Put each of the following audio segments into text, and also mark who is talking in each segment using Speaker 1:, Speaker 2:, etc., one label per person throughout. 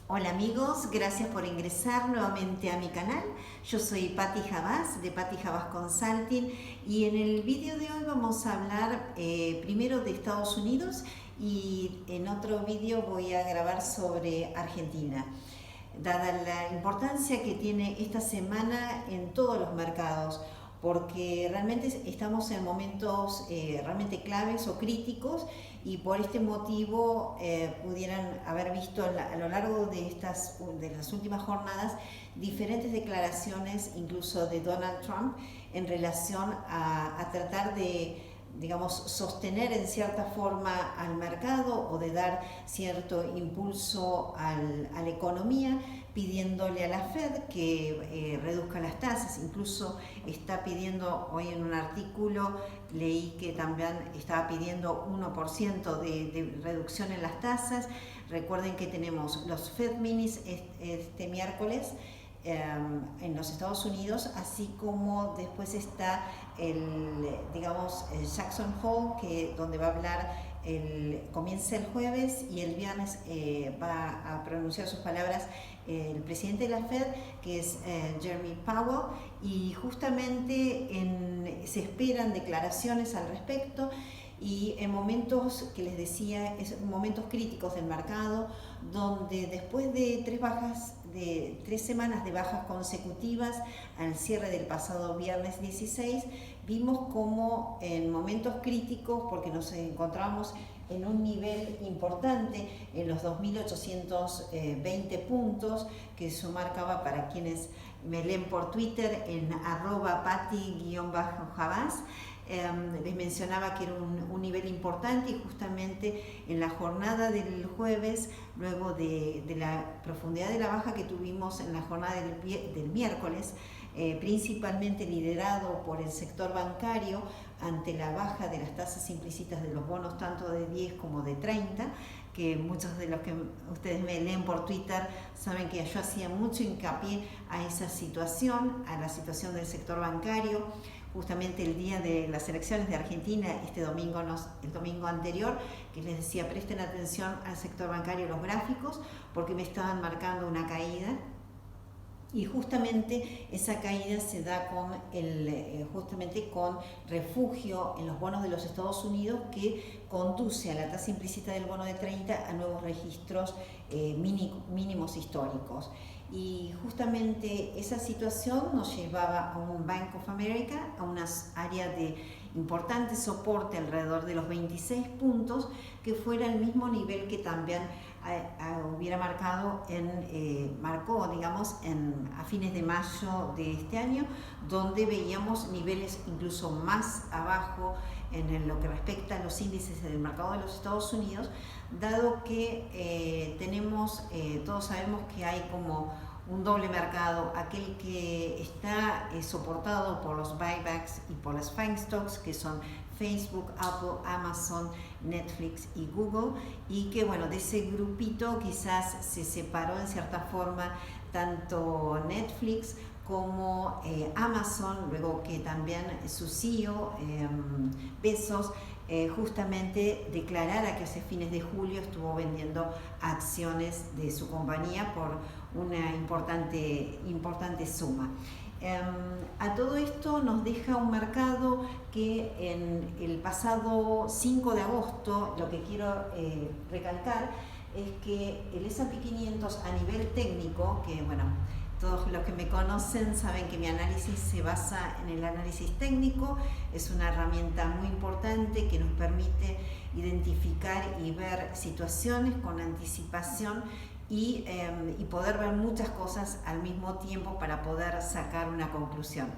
Speaker 1: Hola amigos, gracias por ingresar nuevamente a mi canal. Yo soy Patti Javas de Patti Javas Consulting y en el vídeo de hoy vamos a hablar primero de Estados Unidos y en otro vídeo voy a grabar sobre Argentina. Dada la importancia que tiene esta semana en todos los mercados, porque realmente estamos en momentos realmente claves o críticos y por este motivo pudieran haber visto a lo largo de las últimas jornadas diferentes declaraciones incluso de Donald Trump en relación a tratar de, digamos, sostener en cierta forma al mercado o de dar cierto impulso a la economía, pidiéndole a la Fed que reduzca las tasas. Incluso está pidiendo, hoy en un artículo leí que también estaba pidiendo 1% de reducción en las tasas. Recuerden que tenemos los Fed Minis este miércoles en los Estados Unidos, así como después está digamos, el Jackson Hole, donde va a hablar, comienza el jueves y el viernes va a pronunciar sus palabras el presidente de la Fed, que es Jeremy Powell, y justamente se esperan declaraciones al respecto. Y en momentos que les decía, momentos críticos del mercado, donde después de tres semanas de bajas consecutivas al cierre del pasado viernes 16, vimos como en momentos críticos, porque nos encontramos en un nivel importante, en los 2.820 puntos, que eso marcaba, para quienes me leen por Twitter, en @patti_javas, les mencionaba que era un nivel importante, y justamente en la jornada del jueves, luego de la profundidad de la baja que tuvimos en la jornada del miércoles, principalmente liderado por el sector bancario ante la baja de las tasas implícitas de los bonos tanto de 10 como de 30, que muchos de los que ustedes me leen por Twitter saben que yo hacía mucho hincapié a esa situación, a la situación del sector bancario. Justamente el día de las elecciones de Argentina, el domingo anterior, que les decía presten atención al sector bancario, los gráficos, porque me estaban marcando una caída. Y justamente esa caída se da justamente con refugio en los bonos de los Estados Unidos, que conduce a la tasa implícita del bono de 30 a nuevos registros mínimos históricos. Y justamente esa situación nos llevaba a un Bank of America, a unas áreas de importante soporte alrededor de los 26 puntos, que fuera el mismo nivel que también hubiera marcó, digamos, a fines de mayo de este año, donde veíamos niveles incluso más abajo en lo que respecta a los índices del mercado de los Estados Unidos, dado que todos sabemos que hay como un doble mercado, aquel que está soportado por los buybacks y por las FANG stocks, que son Facebook, Apple, Amazon, Netflix y Google, y que bueno, de ese grupito quizás se separó en cierta forma tanto Netflix como Amazon, luego que también su CEO, Bezos, justamente declarara que hace fines de julio estuvo vendiendo acciones de su compañía por una importante suma. A todo esto nos deja un mercado que en el pasado 5 de agosto, lo que quiero recalcar es que el S&P 500 a nivel técnico, que bueno, todos los que me conocen saben que mi análisis se basa en el análisis técnico, es una herramienta muy importante que nos permite identificar y ver situaciones con anticipación y poder ver muchas cosas al mismo tiempo para poder sacar una conclusión.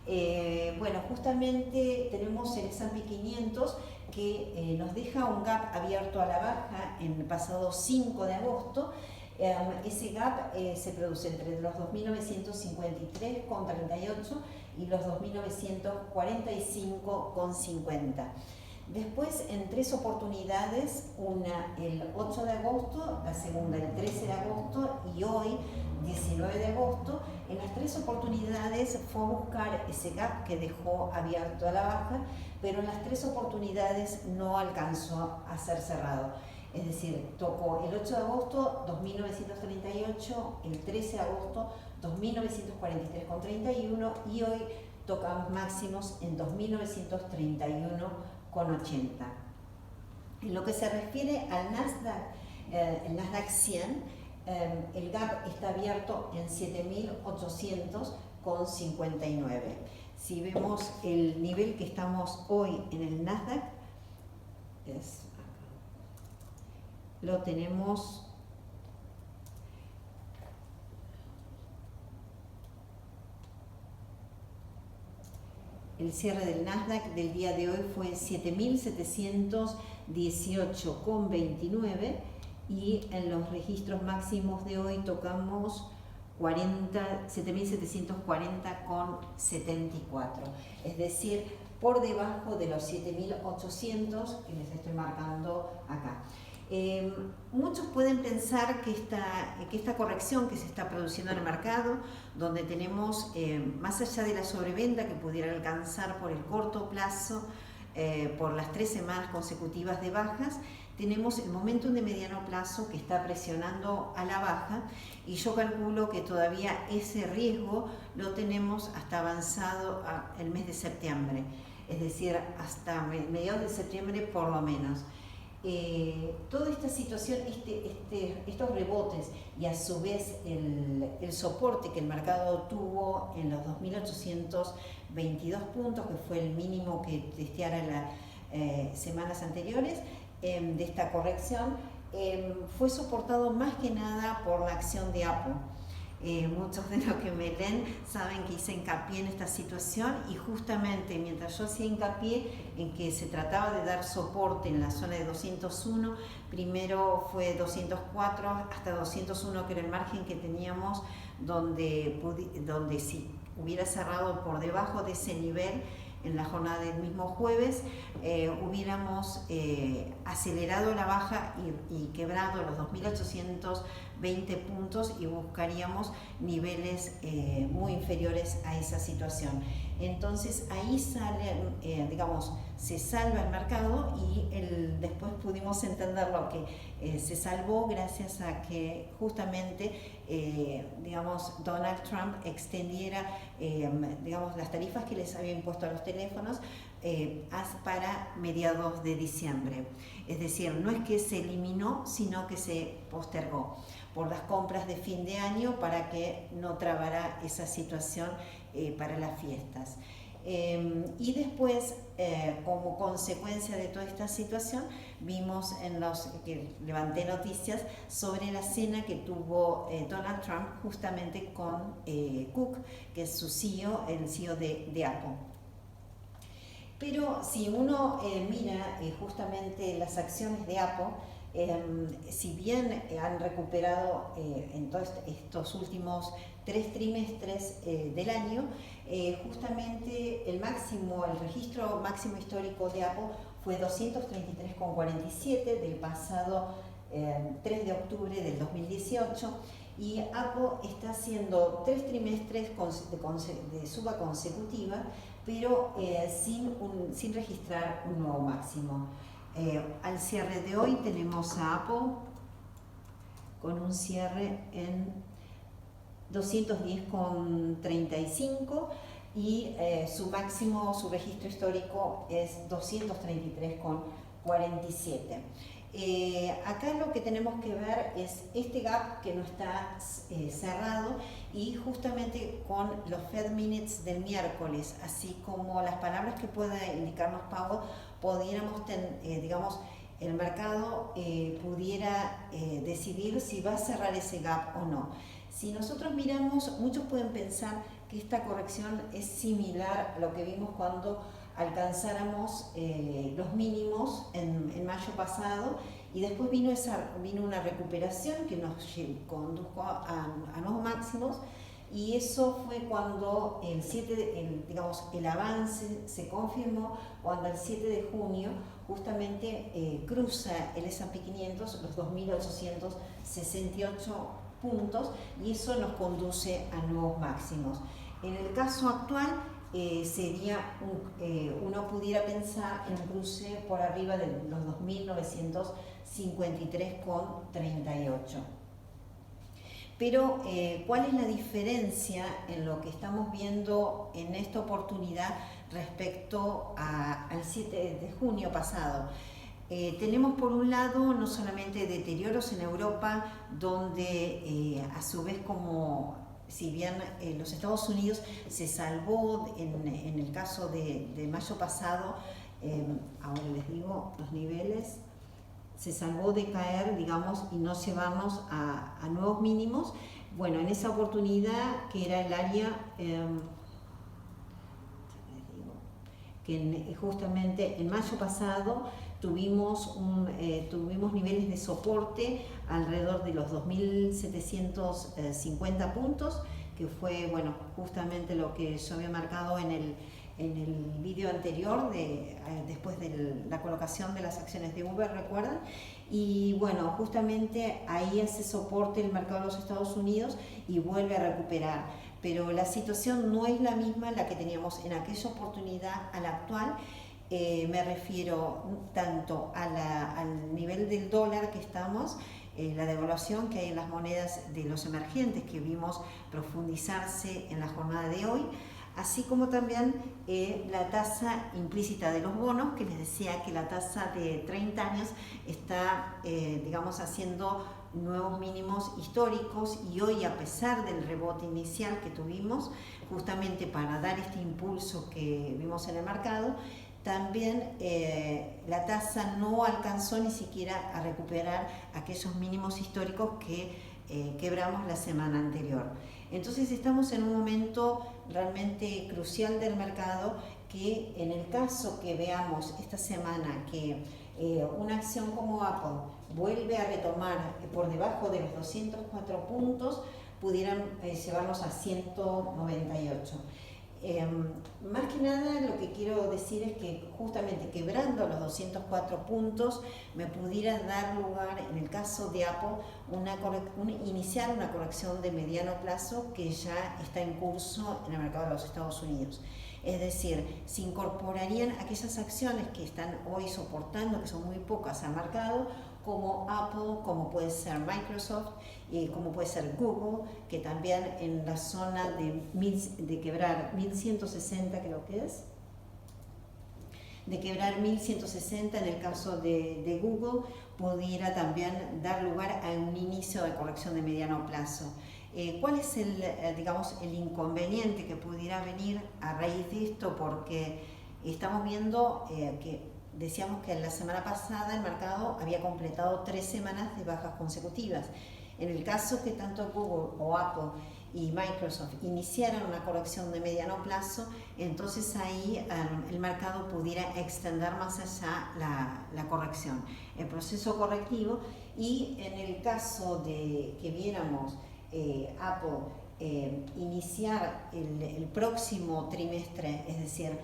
Speaker 1: Bueno, justamente tenemos el S&P 500 que nos deja un gap abierto a la baja en el pasado 5 de agosto. Ese gap se produce entre los 2.953,38 y los 2.945,50. Después, en tres oportunidades, una el 8 de agosto, la segunda el 13 de agosto y hoy 19 de agosto, en las tres oportunidades fue a buscar ese gap que dejó abierto a la baja, pero en las tres oportunidades no alcanzó a ser cerrado. Es decir, tocó el 8 de agosto 2.938, el 13 de agosto 2.943,31 y hoy tocamos máximos en 2.931,80. En lo que se refiere al Nasdaq, el Nasdaq 100, el gap está abierto en 7.800,59. Si vemos el nivel que estamos hoy en el Nasdaq, lo tenemos el cierre del Nasdaq del día de hoy fue 7.718,29 y en los registros máximos de hoy tocamos 7.740,74, es decir, por debajo de los 7.800 que les estoy marcando acá. Muchos pueden pensar que esta corrección que se está produciendo en el mercado, donde tenemos, más allá de la sobreventa que pudiera alcanzar por el corto plazo, por las 3 semanas consecutivas de bajas, tenemos el momentum de mediano plazo que está presionando a la baja y yo calculo que todavía ese riesgo lo tenemos hasta avanzado el mes de septiembre, es decir, hasta mediados de septiembre por lo menos. Toda esta situación, estos rebotes y a su vez el soporte que el mercado tuvo en los 2.822 puntos, que fue el mínimo que testeara las semanas anteriores de esta corrección, fue soportado más que nada por la acción de Apple. Muchos de los que me leen saben que hice hincapié en esta situación y justamente mientras yo hacía hincapié en que se trataba de dar soporte en la zona de 201, primero fue 204 hasta 201, que era el margen que teníamos donde si hubiera cerrado por debajo de ese nivel en la jornada del mismo jueves, hubiéramos acelerado la baja y quebrado los 2.820 puntos y buscaríamos niveles muy inferiores a esa situación. Entonces ahí sale, se salva el mercado y después pudimos entender lo que se salvó gracias a que justamente Donald Trump extendiera las tarifas que les había impuesto a los teléfonos para mediados de diciembre. Es decir, no es que se eliminó, sino que se postergó por las compras de fin de año para que no trabara esa situación para las fiestas. Y después, como consecuencia de toda esta situación, vimos que levanté noticias sobre la cena que tuvo Donald Trump justamente con Cook, que es su CEO, el CEO de Apple. Pero si uno mira justamente las acciones de Apple, si bien han recuperado en todos estos últimos 3 trimestres del año, justamente el registro máximo histórico de Apple fue 233,47 del pasado 3 de octubre del 2018 y Apple está haciendo 3 trimestres de suba consecutiva, pero sin registrar un nuevo máximo. Al cierre de hoy tenemos a Apple con un cierre en 210,35 y su registro histórico es 233,47. Acá lo que tenemos que ver es este gap que no está cerrado y justamente con los Fed Minutes del miércoles, así como las palabras que pueda indicarnos Powell, pudiéramos el mercado pudiera decidir si va a cerrar ese gap o no. Si nosotros miramos, muchos pueden pensar que esta corrección es similar a lo que vimos cuando alcanzáramos los mínimos en mayo pasado y después vino una recuperación que nos condujo a nuevos máximos y eso fue cuando el avance se confirmó cuando el 7 de junio justamente cruza el S&P 500 los 2.868 puntos y eso nos conduce a nuevos máximos. En el caso actual uno pudiera pensar en un cruce por arriba de los 2.950 53,38. Pero, ¿cuál es la diferencia en lo que estamos viendo en esta oportunidad respecto al 7 de junio pasado? Tenemos por un lado no solamente deterioros en Europa, donde a su vez, como si bien los Estados Unidos se salvó en el caso de mayo pasado, ahora les digo los niveles, se salvó de caer, digamos, y nos llevamos a nuevos mínimos. Bueno, en esa oportunidad, que era el área, que justamente en mayo pasado tuvimos niveles de soporte alrededor de los 2.750 puntos, que fue, bueno, justamente lo que yo había marcado en el vídeo anterior, después de la colocación de las acciones de Uber, ¿recuerdan? Y bueno, justamente ahí hace soporte el mercado de los Estados Unidos y vuelve a recuperar. Pero la situación no es la misma la que teníamos en aquella oportunidad a la actual. Me refiero tanto al nivel del dólar que estamos, la devaluación que hay en las monedas de los emergentes que vimos profundizarse en la jornada de hoy, así como también la tasa implícita de los bonos, que les decía que la tasa de 30 años está, digamos, haciendo nuevos mínimos históricos, y hoy, a pesar del rebote inicial que tuvimos, justamente para dar este impulso que vimos en el mercado, también la tasa no alcanzó ni siquiera a recuperar aquellos mínimos históricos que quebramos la semana anterior. Entonces estamos en un momento realmente crucial del mercado, que en el caso que veamos esta semana que una acción como Apple vuelve a retomar por debajo de los 204 puntos, pudieran llevarnos a 198. Más que nada, lo que quiero decir es que justamente quebrando los 204 puntos me pudiera dar lugar, en el caso de Apple, iniciar una corrección de mediano plazo que ya está en curso en el mercado de los Estados Unidos. Es decir, se incorporarían aquellas acciones que están hoy soportando, que son muy pocas al mercado, como Apple, como puede ser Microsoft, como puede ser Google, que también en la zona de quebrar 1160, creo que es, de quebrar 1160 en el caso de Google, pudiera también dar lugar a un inicio de corrección de mediano plazo. ¿Cuál es digamos, el inconveniente que pudiera venir a raíz de esto? Porque estamos viendo que decíamos que la semana pasada el mercado había completado 3 semanas de bajas consecutivas. En el caso que tanto Google o Apple y Microsoft iniciaran una corrección de mediano plazo, entonces ahí el mercado pudiera extender más allá la corrección, el proceso correctivo. Y en el caso de que viéramos Apple iniciar el próximo trimestre, es decir,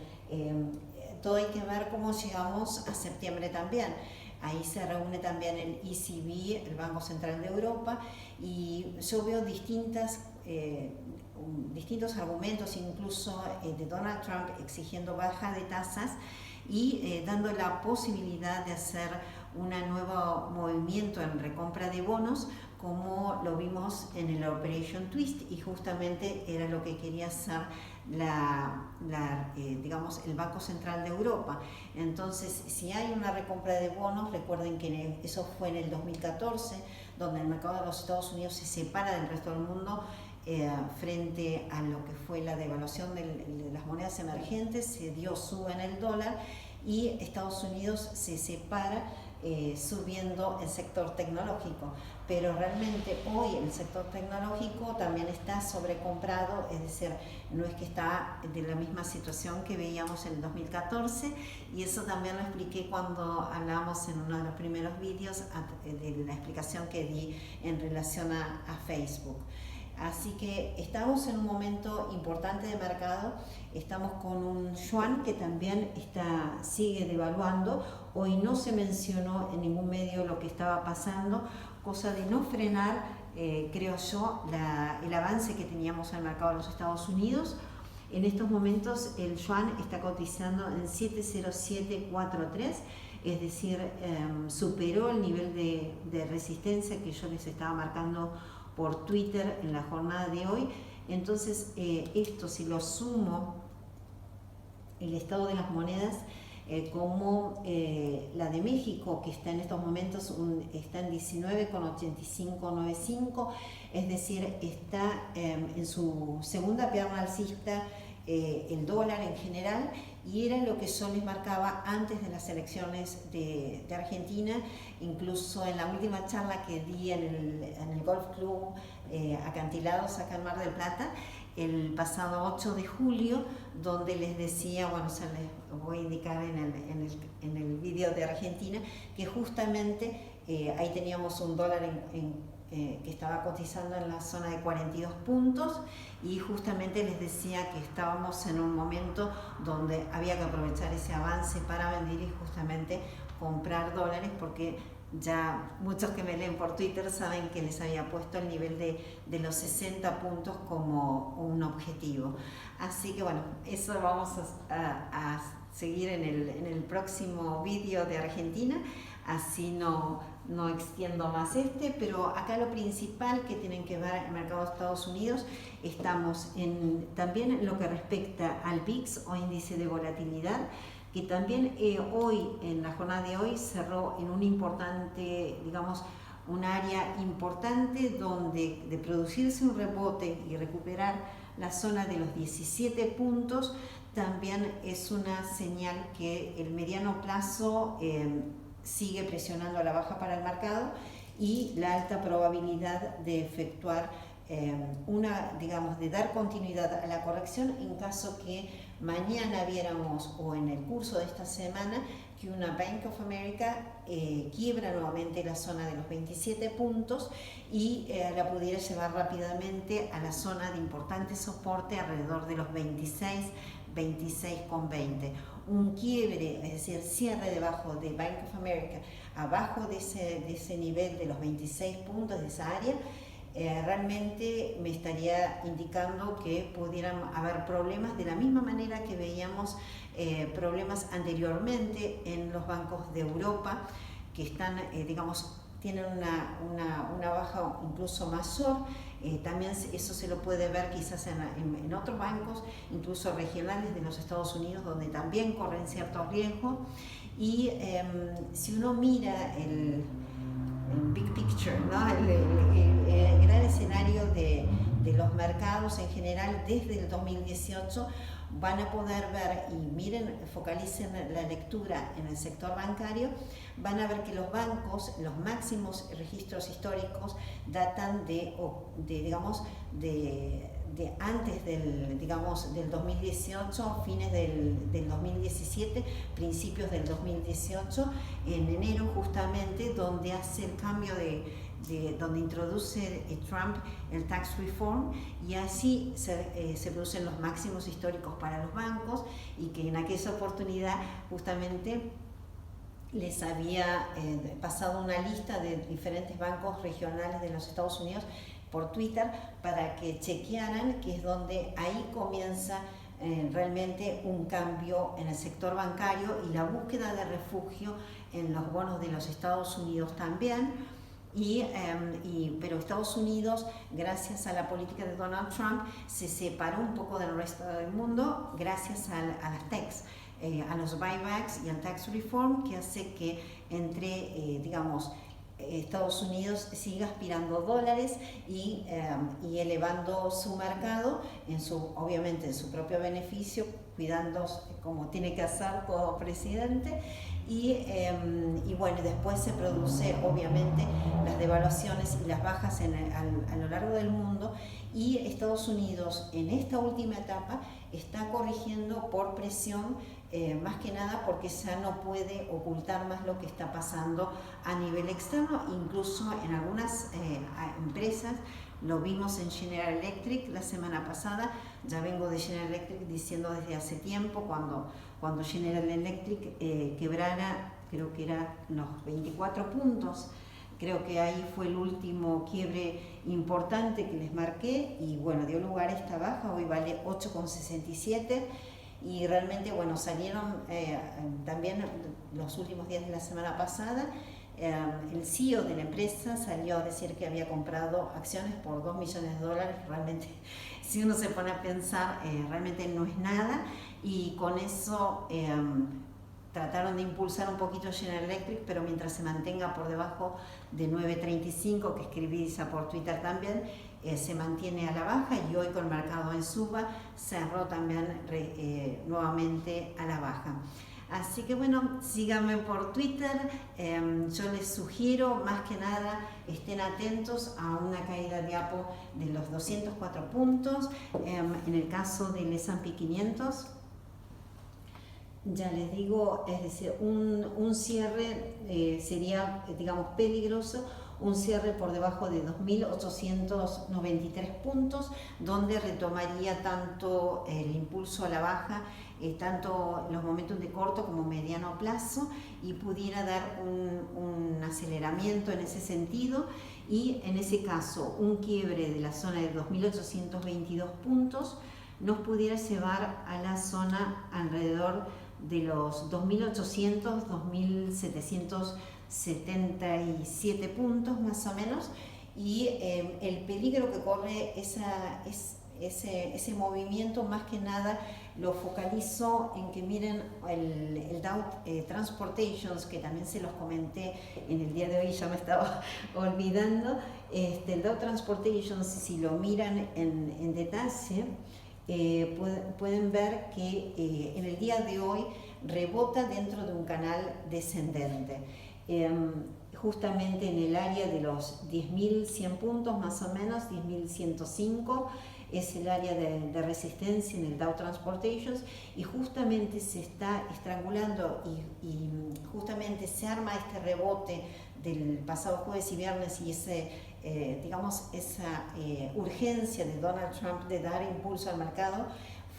Speaker 1: todo hay que ver cómo llegamos a septiembre también. Ahí se reúne también el ECB, el Banco Central de Europa, y yo veo distintos argumentos, incluso de Donald Trump exigiendo baja de tasas y dando la posibilidad de hacer un nuevo movimiento en recompra de bonos, como lo vimos en el Operation Twist, y justamente era lo que quería hacer digamos, el Banco Central de Europa. Entonces, si hay una recompra de bonos, recuerden que eso fue en el 2014, donde el mercado de los Estados Unidos se separa del resto del mundo frente a lo que fue la devaluación de las monedas emergentes, se dio suba en el dólar, y Estados Unidos se separa subiendo el sector tecnológico. Pero realmente hoy el sector tecnológico también está sobrecomprado, es decir, no es que está de la misma situación que veíamos en el 2014, y eso también lo expliqué cuando hablábamos en uno de los primeros vídeos de la explicación que di en relación a Facebook. Así que estamos en un momento importante de mercado, estamos con un yuan que también sigue devaluando. Hoy no se mencionó en ningún medio lo que estaba pasando, cosa de no frenar, creo yo, el avance que teníamos en el mercado de los Estados Unidos. En estos momentos el yuan está cotizando en 70743, es decir, superó el nivel de resistencia que yo les estaba marcando por Twitter en la jornada de hoy. Entonces, esto, si lo sumo, el estado de las monedas, como la de México, que está en estos momentos está en 19,8595, es decir, está en su segunda pierna alcista el dólar en general, y era lo que yo les marcaba antes de las elecciones de Argentina. Incluso en la última charla que di en el Golf Club Acantilados acá en Mar del Plata, el pasado 8 de julio, donde les decía, bueno, se les voy a indicar en el vídeo de Argentina, que justamente ahí teníamos un dólar que estaba cotizando en la zona de 42 puntos, y justamente les decía que estábamos en un momento donde había que aprovechar ese avance para vender y justamente comprar dólares, porque ya muchos que me leen por Twitter saben que les había puesto el nivel de los 60 puntos como un objetivo. Así que bueno, eso vamos a seguir en el próximo vídeo de Argentina, así no extiendo más pero acá lo principal que tienen que ver el mercado de Estados Unidos, estamos también en lo que respecta al VIX o índice de volatilidad, que también hoy, en la jornada de hoy, cerró en un importante, digamos, un área importante donde de producirse un rebote y recuperar la zona de los 17 puntos, también es una señal que el mediano plazo sigue presionando a la baja para el mercado, y la alta probabilidad de efectuar de dar continuidad a la corrección en caso que mañana viéramos, o en el curso de esta semana, que una Bank of America quiebra nuevamente la zona de los 27 puntos y la pudiera llevar rápidamente a la zona de importante soporte alrededor de los 26,20. Un quiebre, es decir, cierre debajo de Bank of America, abajo de ese nivel de los 26 puntos de esa área, realmente me estaría indicando que pudieran haber problemas, de la misma manera que veíamos problemas anteriormente en los bancos de Europa, que están, tienen una baja incluso mayor. También eso se lo puede ver quizás en otros bancos, incluso regionales de los Estados Unidos, donde también corren ciertos riesgos. Y si uno mira el big picture, ¿no? el gran escenario de los mercados en general desde el 2018, van a poder ver, y miren, focalicen la lectura en el sector bancario, van a ver que los bancos, los máximos registros históricos datan de antes del 2018, fines del 2017, principios del 2018, en enero justamente, donde hace el cambio donde introduce Trump el tax reform, y así se producen los máximos históricos para los bancos, y que en aquella oportunidad justamente les había pasado una lista de diferentes bancos regionales de los Estados Unidos por Twitter para que chequearan, que es donde ahí comienza realmente un cambio en el sector bancario y la búsqueda de refugio en los bonos de los Estados Unidos también. Pero Estados Unidos, gracias a la política de Donald Trump, se separó un poco del resto del mundo gracias a las techs, a los buybacks y al tax reform, que hace que Estados Unidos siga aspirando dólares y elevando su mercado, obviamente en su propio beneficio, cuidando como tiene que hacer todo presidente. Y bueno, después se produce obviamente las devaluaciones y las bajas a lo largo del mundo, y Estados Unidos en esta última etapa está corrigiendo por presión, más que nada porque ya no puede ocultar más lo que está pasando a nivel externo, incluso en algunas empresas. Lo vimos en General Electric la semana pasada. Ya vengo de General Electric diciendo desde hace tiempo, cuando General Electric quebrara, creo que eran los 24 puntos, creo que ahí fue el último quiebre importante que les marqué, y bueno, dio lugar a esta baja. Hoy vale 8,67, y realmente, bueno, salieron también los últimos días de la semana pasada. El CEO de la empresa salió a decir que había comprado acciones por $2 millones. Realmente, si uno se pone a pensar, realmente no es nada, y con eso trataron de impulsar un poquito General Electric, pero mientras se mantenga por debajo de 9.35, que escribí por Twitter también, se mantiene a la baja, y hoy con el mercado en suba cerró también nuevamente a la baja. Así que bueno, síganme por Twitter. Yo les sugiero, más que nada, estén atentos a una caída de APO de los 204 puntos. En el caso del S&P 500, ya les digo, es decir, un cierre sería, digamos, peligroso, un cierre por debajo de 2.893 puntos, donde retomaría tanto el impulso a la baja, tanto los momentos de corto como mediano plazo, y pudiera dar un aceleramiento en ese sentido, y en ese caso un quiebre de la zona de 2.822 puntos nos pudiera llevar a la zona alrededor de los 2.800, 2.777 puntos más o menos, y el peligro que corre ese movimiento, más que nada lo focalizo en que miren el Dow Transportations, que también se los comenté en el día de hoy, ya me estaba olvidando. El Dow Transportations, si lo miran en detalle, pueden ver que en el día de hoy rebota dentro de un canal descendente, justamente en el área de los 10.100 puntos más o menos, 10.105 es el área de resistencia en el Dow Transportations, y justamente se está estrangulando y justamente se arma este rebote del pasado jueves y viernes, y digamos, esa urgencia de Donald Trump de dar impulso al mercado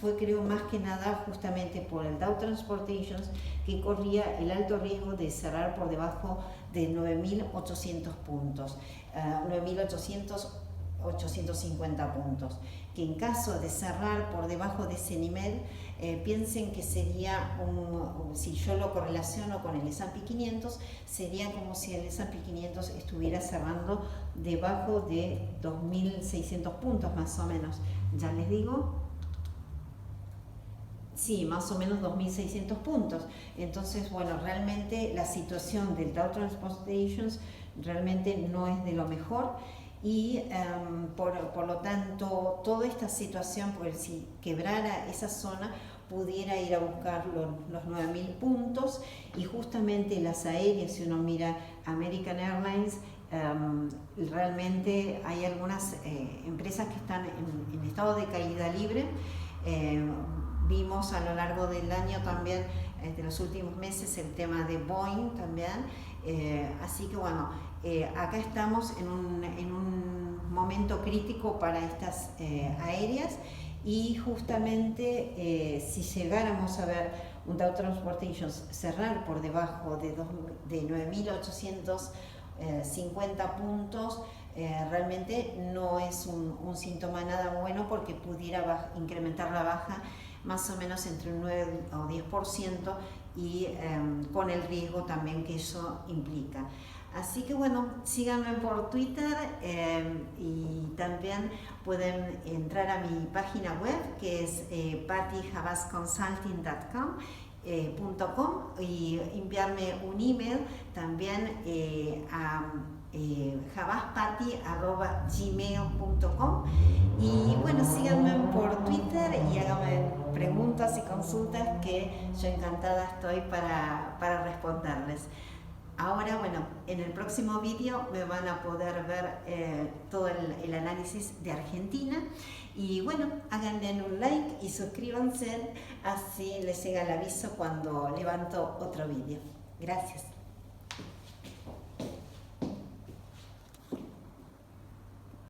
Speaker 1: fue, creo, más que nada justamente por el Dow Transportations, que corría el alto riesgo de cerrar por debajo de 9.800 puntos, 9.850 puntos, que en caso de cerrar por debajo de ese nivel, piensen que sería, si yo lo correlaciono con el S&P 500, sería como si el S&P 500 estuviera cerrando debajo de 2.600 puntos más o menos. Ya les digo, sí, más o menos 2.600 puntos. Entonces, bueno, realmente la situación del Dow Transportations realmente no es de lo mejor, y por lo tanto toda esta situación, porque si quebrara esa zona pudiera ir a buscar los 9.000 puntos, y justamente las aéreas, si uno mira American Airlines, realmente hay algunas empresas que están en estado de caída libre. Vimos a lo largo del año también, de los últimos meses, el tema de Boeing también, así que bueno, acá estamos en un momento crítico para estas aéreas, y justamente si llegáramos a ver un Dow Transportations cerrar por debajo de 9.850 puntos, realmente no es un síntoma nada bueno, porque pudiera incrementar la baja más o menos entre un 9 o 10%, y con el riesgo también que eso implica. Así que bueno, síganme por Twitter, y también pueden entrar a mi página web, que es pattyhavasconsulting.com, y enviarme un email también a javaspatty@gmail.com. Y bueno, síganme por Twitter y háganme preguntas y consultas, que yo encantada estoy para responderles. Ahora, bueno, en el próximo vídeo me van a poder ver todo el análisis de Argentina, y bueno, háganle un like y suscríbanse, así les llega el aviso cuando levanto otro vídeo. Gracias.